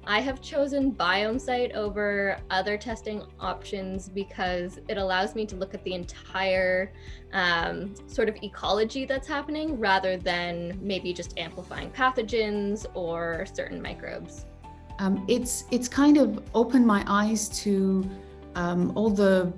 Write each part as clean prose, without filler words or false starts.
I have chosen Biomesight over other testing options because it allows me to look at the entire sort of ecology that's happening rather than maybe just amplifying pathogens or certain microbes. It's kind of opened my eyes to all the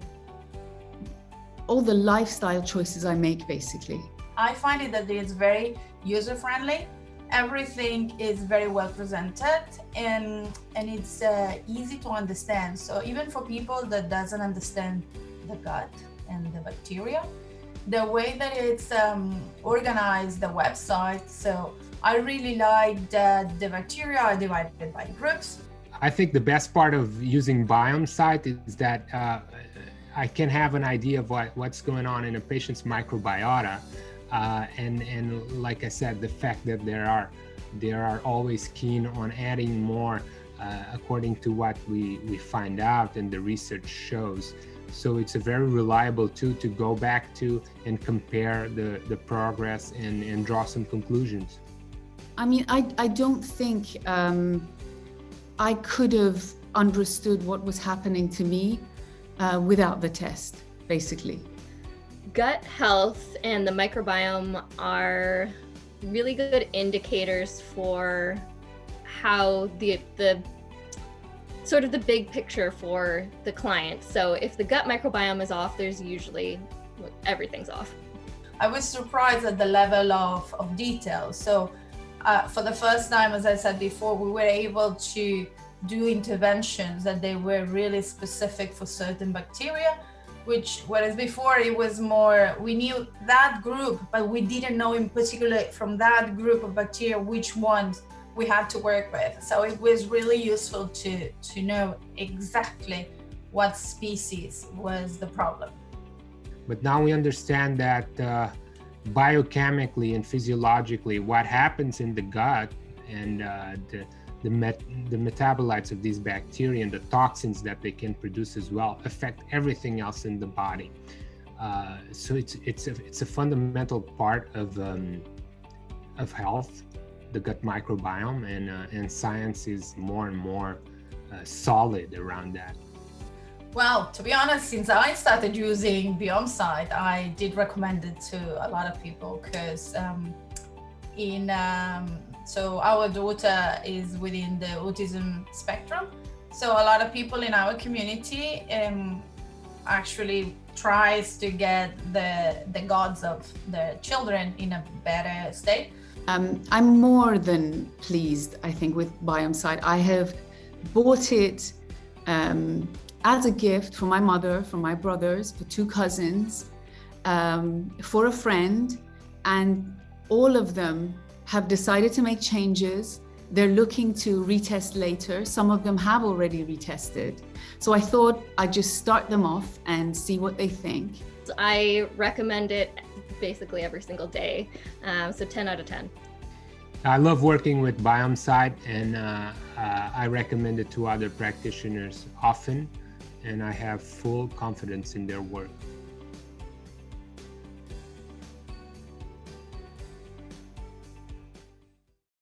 lifestyle choices I make, basically. I find it that it's very user-friendly. Everything is very well presented and it's easy to understand. So even for people that doesn't understand the gut and the bacteria, the way that it's organized, the website, so I really like that the bacteria are divided by groups. I think the best part of using Biomesight is that I can have an idea of what's going on in a patient's microbiota. And like I said, the fact that they are always keen on adding more according to what we find out and the research shows. So it's a very reliable tool to go back to and compare the progress and draw some conclusions. I mean, I don't think I could have understood what was happening to me without the test, basically. Gut health and the microbiome are really good indicators for how the sort of the big picture for the client. So if the gut microbiome is off, there's usually everything's off. I was surprised at the level of detail. So for the first time, as I said before, we were able to do interventions that they were really specific for certain bacteria, whereas before it was more, we knew that group, but we didn't know in particular from that group of bacteria which ones we had to work with. So it was really useful to know exactly what species was the problem. But now we understand that biochemically and physiologically what happens in the gut and the metabolites of these bacteria and the toxins that they can produce as well affect everything else in the body. So it's a fundamental part of health, the gut microbiome, and science is more and more solid around that. Well, to be honest, since I started using Biomesight, I did recommend it to a lot of people because so our daughter is within the autism spectrum. So a lot of people in our community actually tries to get the gods of the children in a better state. I'm more than pleased, I think, with Biomesight. I have bought it as a gift for my mother, for my brothers, for two cousins, for a friend, and all of them have decided to make changes. They're looking to retest later. Some of them have already retested. So I thought I'd just start them off and see what they think. I recommend it basically every single day. So 10 out of 10. I love working with Biomesight, and I recommend it to other practitioners often, and I have full confidence in their work.